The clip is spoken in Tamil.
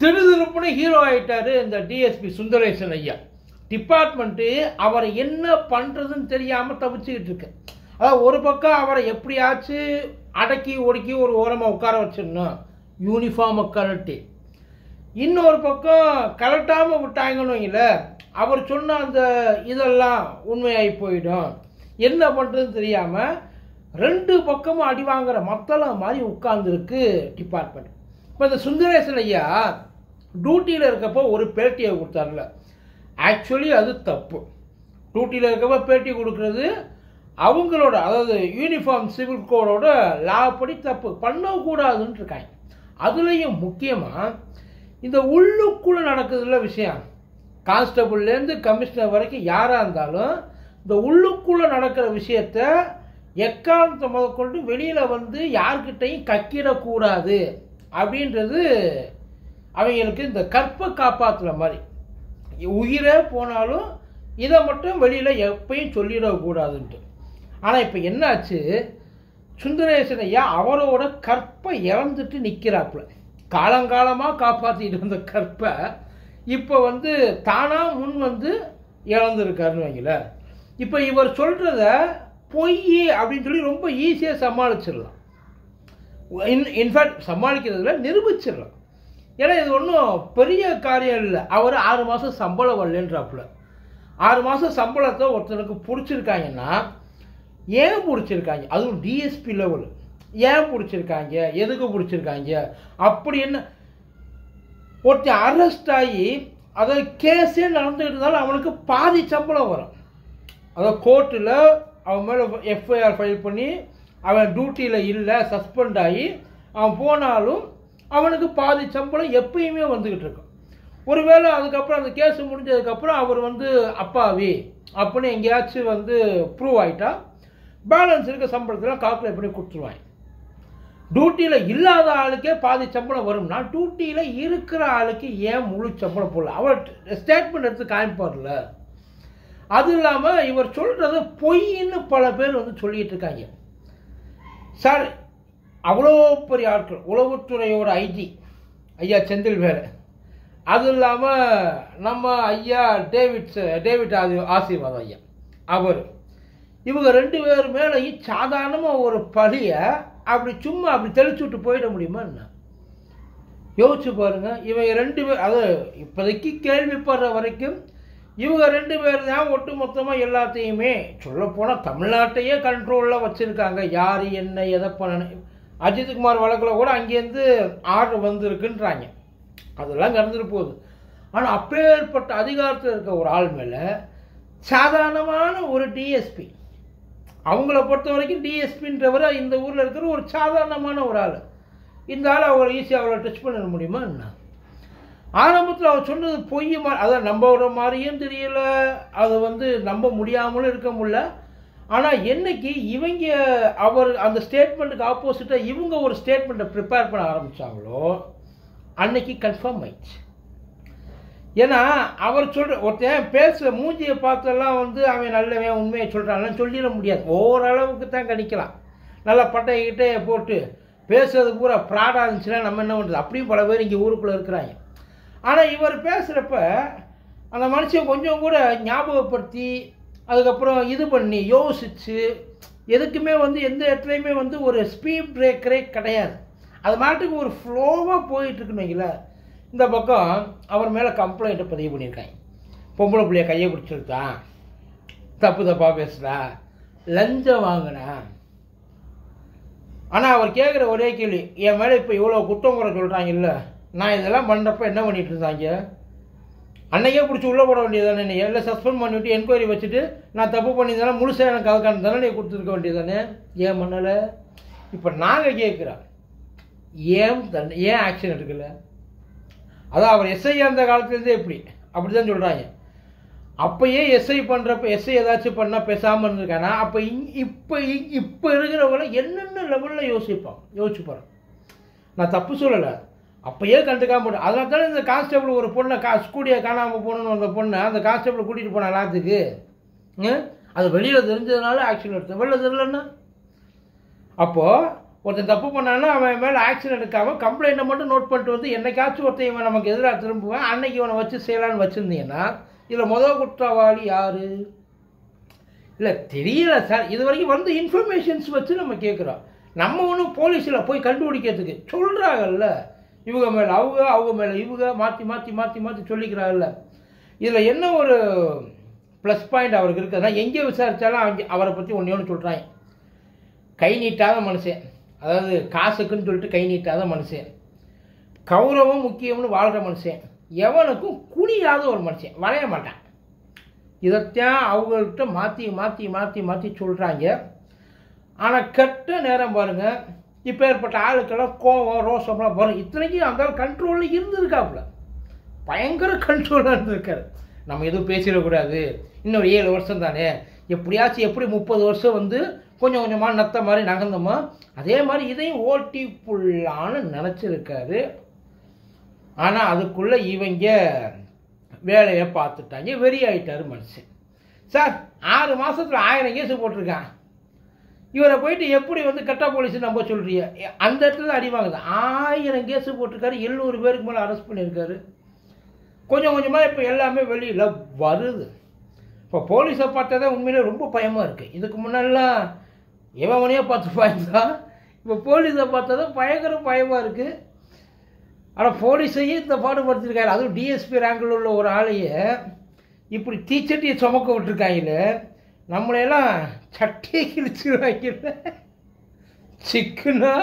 திருதிருப்புன்னு ஹீரோ ஆகிட்டார் இந்த டிஎஸ்பி சுந்தரேசன் ஐயா. டிபார்ட்மெண்ட்டு அவரை என்ன பண்ணுறதுன்னு தெரியாமல் தவிச்சுக்கிட்டு இருக்கு. அதாவது ஒரு பக்கம் அவரை எப்படியாச்சும் அடக்கி ஒடுக்கி ஒரு ஓரமாக உட்கார வச்சிடணும் யூனிஃபார்மை கலட்டி, இன்னொரு பக்கம் கலட்டாமல் விட்டாங்கன்னு வைங்கள அவர் சொன்ன அந்த இதெல்லாம் உண்மையாகி போயிடும். என்ன பண்ணுறதுன்னு தெரியாமல் ரெண்டு பக்கமும் அடி வாங்குற மத்தளம் மாதிரி உட்கார்ந்துருக்கு டிபார்ட்மெண்ட். இப்போ இந்த சுந்தரேசன் ஐயா டியூட்டியில் இருக்கப்போ ஒரு பேட்டியை கொடுத்தாருல, ஆக்சுவலி அது தப்பு. டியூட்டியில் இருக்கப்போ பேட்டி கொடுக்கறது அவங்களோட, அதாவது யூனிஃபார்ம் சிவில் கோடோட லா படி தப்பு, பண்ணக்கூடாதுன்னு இருக்காங்க. அதுலேயும் முக்கியமாக இந்த உள்ளுக்குள்ளே நடக்குதுல்ல விஷயம், கான்ஸ்டபுள்லேருந்து கமிஷனர் வரைக்கும் யாராக இருந்தாலும் இந்த உள்ளுக்குள்ளே நடக்கிற விஷயத்த எக்காரணத்தை முதற்கொண்டு வெளியில் வந்து யார்கிட்டையும் கக்கிடக்கூடாது அப்படின்றது அவங்களுக்கு இந்த கற்பை காப்பாற்றுற மாதிரி. உயிரே போனாலும் இதை மட்டும் வெளியில் எப்பயும் சொல்லிடக்கூடாதுன்ட்டு. ஆனால் இப்போ என்னாச்சு, சுந்தரேசன் ஐயா அவரோட கற்பை இழந்துட்டு நிற்கிறாப்புல. காலங்காலமாக காப்பாற்றிட்டு இருந்த கற்பை இப்போ வந்து தானாக முன் வந்து இழந்திருக்காருன்னு வைங்கள. இப்போ இவர் சொல்கிறத பொய் அப்படின்னு சொல்லி ரொம்ப ஈஸியாக சமாளிச்சிடலாம். இன்ஃபேக்ட் சமாளிக்கிறதுல நிரூபிச்சிடலாம். ஏன்னா இது ஒன்றும் பெரிய காரியம் இல்லை. அவர் 6 மாதம் சம்பளம் வரலன்றாப்புல. 6 மாதம் சம்பளத்தை ஒருத்தனுக்கு பிடிச்சிருக்காங்கன்னா ஏன் பிடிச்சிருக்காங்க, அதுவும் டிஎஸ்பி லெவல், ஏன் பிடிச்சிருக்காங்க, எதுக்கு பிடிச்சிருக்காங்க, அப்படி என்ன ஒருத்தன் அரெஸ்ட் ஆகி அதை கேஸே நடந்துகிட்டு இருந்தாலும் அவனுக்கு பாதி சம்பளம் வரும். அதை கோர்ட்டில் அவன் மேலே எஃப்ஐஆர் ஃபைல் பண்ணி அவன் டியூட்டியில் இல்லை சஸ்பெண்ட் ஆகி அவன் போனாலும் அவனுக்கு பாதி சம்பளம் எப்பயுமே வந்துக்கிட்டு இருக்கும். ஒருவேளை அதுக்கப்புறம் அந்த கேஸ் முடிஞ்சதுக்கப்புறம் அவர் வந்து அப்பாவி அப்படின்னு எங்கேயாச்சும் வந்து ப்ரூவ் ஆகிட்டா பேலன்ஸ் இருக்க சம்பளத்தில் கால்குலேட் பண்ணி கொடுத்துருவாங்க. டியூட்டியில் இல்லாத ஆளுக்கே பாதி சம்பளம் வரும்னா டியூட்டியில் இருக்கிற ஆளுக்கு ஏன் முழு சம்பளம் போடல, அவர் ஸ்டேட்மெண்ட் எடுத்து காமிப்பார்ல. அது இல்லாமல் இவர் சொல்கிறது பொய்ன்னு பல பேர் வந்து சொல்லிகிட்டு இருக்காங்க. சார் அவ்வளோ பெரிய ஆட்கள், உளவுத்துறையோட ஐஜி ஐயா செந்தில் வேறு, அது இல்லாமல் நம்ம ஐயா டேவிட் ஆசீர்வாதம் ஐயா அவர், இவங்க 2 பேர் மேலேயும் சாதாரணமாக ஒரு பழியை அப்படி சும்மா அப்படி தெளிச்சு விட்டு போயிட முடியுமா என்ன? யோசிச்சு பாருங்க. இவங்க 2 பேர், அது இப்போதைக்கு கேள்விப்படுற வரைக்கும் இவங்க 2 பேர் தான் ஒட்டு மொத்தமாக எல்லாத்தையுமே சொல்லப்போனால் தமிழ்நாட்டையே கண்ட்ரோலில் வச்சுருக்காங்க. யார் என்ன எதை பண்ணணும், அஜித்குமார் வழக்கில் கூட அங்கேருந்து ஆர்டர் வந்திருக்குன்றாங்க, அதெல்லாம் கடந்துட்டு போகுது. ஆனால் அப்பேற்பட்ட அதிகாரத்தில் இருக்க ஒரு ஆள் மேலே சாதாரணமான ஒரு டிஎஸ்பி, அவங்கள பொறுத்த வரைக்கும் டிஎஸ்பின்றவரை இந்த ஊரில் இருக்கிற ஒரு சாதாரணமான ஒரு ஆள், இந்த ஆள் அவரை ஈஸியாக அவளை டச் பண்ண முடியுமா என்ன? ஆரம்பத்தில் அவர் சொன்னது பொய் மாதிரி, அதை நம்புற மாதிரியும் தெரியல, அதை வந்து நம்ப முடியாமலும் இருக்க முடியல. ஆனால் என்னைக்கு இவங்க அவர் அந்த ஸ்டேட்மெண்ட்டுக்கு ஆப்போசிட்டாக இவங்க ஒரு ஸ்டேட்மெண்ட்டை ப்ரிப்பேர் பண்ண ஆரம்பித்தாங்களோ அன்னைக்கு கன்ஃபார்ம் ஆயிடுச்சு. ஏன்னா அவர் சொல்கிற ஒருத்தன் பேசுகிற மூஞ்சியை பார்த்தெல்லாம் வந்து அவன் நல்லவன் உண்மையை சொல்கிறான்னு சொல்லிட முடியாது. ஓரளவுக்கு தான் கணிக்கலாம். நல்லா பட்டைக்கிட்டே போட்டு பேசுறது பூரா ப்ராடாக இருந்துச்சுன்னா நம்ம என்ன பண்ணுறது, அப்படியும் பல பேர் இங்கே ஊருக்குள்ளே இருக்கிறாங்க. ஆனால் இவர் பேசுகிறப்ப அந்த மனுஷன் கொஞ்சம் கூட ஞாபகப்படுத்தி அதுக்கப்புறம் இது பண்ணி யோசித்து எதுக்குமே வந்து எந்த இடத்துலையுமே வந்து ஒரு ஸ்பீட் பிரேக்கரே கிடையாது. அது மாட்டுக்கு ஒரு ஃப்ளோவாக போயிட்டுருக்குன்னு வைங்கள. இந்த பக்கம் அவர் மேலே கம்ப்ளைண்ட்டை பதிவு பண்ணியிருக்காங்க. பொம்பளை பிள்ளைய கையை பிடிச்சிருக்கான், தப்பு தப்பாக பேசுகிறா, லஞ்சம் வாங்கினா. ஆனால் அவர் கேட்குற ஒரே கேள்வி, என் மேலே இப்போ இவ்வளோ குற்றம் குறை சொல்கிறாங்க இல்லை, நான் இதெல்லாம் பண்ணுறப்ப என்ன பண்ணிகிட்டு இருந்தாங்க, அன்னைக்கே பிடிச்சி உள்ளே போட வேண்டியதானே, நீ எல்லாம் சஸ்பெண்ட் பண்ணிவிட்டு என்கொயரி வச்சுட்டு நான் தப்பு பண்ணியிருந்தானே முழுசாக எனக்கு அதுக்கான தண்டனை கொடுத்துருக்க வேண்டியதானே, ஏன் பண்ணலை? இப்போ நாங்கள் கேட்குறோம் ஏன் ஆக்ஷன் எடுக்கலை? அதான் அவர் எஸ்ஐ அந்த காலத்துலேருந்தே அப்படி தான் சொல்கிறாங்க. அப்போயே எஸ்ஐ பண்ணுறப்ப எஸ்ஐ ஏதாச்சும் பண்ணால் பேசாமல் இருந்திருக்கானா, அப்போ இப்போ இருக்கிறவங்கள என்னென்ன லெவலில் யோசிப்பாங்க. நான் தப்பு சொல்லலை, அப்போயே கண்டுக்காம போட்டேன். அதனால தானே இந்த கான்ஸ்டபிள் ஒரு பொண்ணை ஸ்கூடியை காணாமல் போகணுன்னு அந்த பொண்ணை அந்த கான்ஸ்டபிள் கூட்டிகிட்டு போன எல்லாத்துக்கு அது வெளியில் தெரிஞ்சதுனால ஆக்ஷன் எடுத்தேன். வெளியில் தெரியலன்னா அப்போது ஒருத்தன் தப்பு பண்ணான்னா அவன் மேலே ஆக்ஷன் எடுக்காமல் கம்ப்ளைண்ட்டை மட்டும் நோட் பண்ணிட்டு வந்து என்னைக்காச்சும் ஒருத்தன் இவன் நமக்கு எதிராக திரும்புவேன் அன்னைக்கு இவனை வச்சு செய்யலான்னு வச்சுருந்தீங்கன்னா இதில் முதல் குற்றவாளி யார்? இல்லை தெரியல சார், இது வரைக்கும் வந்து இன்ஃபர்மேஷன்ஸ் வச்சு நம்ம கேட்குறோம். நம்ம ஒன்றும் போலீஸில் போய் கண்டுபிடிக்கிறதுக்கு சொல்கிறாங்கல்ல, இவங்க மேலே அவங்க மேலே இவங்க மாற்றி மாற்றி மாற்றி மாற்றி சொல்லிக்கிறாங்கல்ல. இதில் என்ன ஒரு ப்ளஸ் பாயிண்ட் அவருக்கு இருக்குதுன்னா, எங்கே விசாரித்தாலும் அவரை பற்றி ஒன்று சொல்கிறாங்க, கை நீட்டாத மனுஷன், அதாவது காசுக்குன்னு சொல்லிட்டு கை நீட்டாத மனுஷன், கௌரவம் முக்கியம்னு வாழ்கிற மனுஷன், எவனுக்கும் குனியாத ஒரு மனுஷன், வரைய மாட்டான். இதைத்தான் அவங்கள்ட்ட மாற்றி மாற்றி மாற்றி மாற்றி சொல்கிறாங்க. ஆனால் கெட்ட நேரம் பாருங்கள், இப்போ ஏற்பட்ட ஆளுக்கெல்லாம் கோவம் ரோஷம்லாம் வரும். இத்தனைக்கும் அந்த கண்ட்ரோலில் இருந்திருக்காப்புல, பயங்கர கண்ட்ரோலாக இருந்திருக்காரு. நம்ம எதுவும் பேசிடக்கூடாது, இன்னும் 7 வருஷம் தானே, எப்படியாச்சும் எப்படி 30 வருஷம் வந்து கொஞ்சம் கொஞ்சமாக நத்த மாதிரி நகர்ந்தோமா, அதே மாதிரி இதையும் ஓட்டி புல்லான்னு நினச்சிருக்காரு. ஆனால் அதுக்குள்ளே இவங்க வேலையை பார்த்துட்டாங்க, வெறியாயிட்டார் மனுஷன். சார் 6 மாதத்தில் 1000 கேஸு போட்டிருக்கான், இவரை போயிட்டு எப்படி வந்து கெட்ட போலீஸ் நம்ம சொல்கிறீங்க? அந்த இடத்துல அடி வாங்குது. 1000 கேஸு போட்டிருக்காரு, 700 பேருக்கு மேலே அரெஸ்ட் பண்ணியிருக்காரு. கொஞ்சம் கொஞ்சமாக இப்போ எல்லாமே வெளியில் வருது. இப்போ போலீஸை பார்த்தா தான் உண்மையிலே ரொம்ப பயமாக இருக்குது. இதுக்கு முன்னாடிலாம் எவனையே பார்த்து பயந்தான், இப்போ போலீஸை பார்த்தா தான் பயங்கர பயமாக இருக்குது. ஆனால் போலீஸையே இந்த பாடுபடுத்திருக்காரு. அதுவும் டிஎஸ்பி ரேங்கில் உள்ள ஒரு ஆளையே இப்படி தீச்சட்டியை சுமக்க விட்டுருக்காங்களே, நம்மளையெல்லாம் சட்டையை கிழிச்சிருவாங்கல்ல, சிக்குனா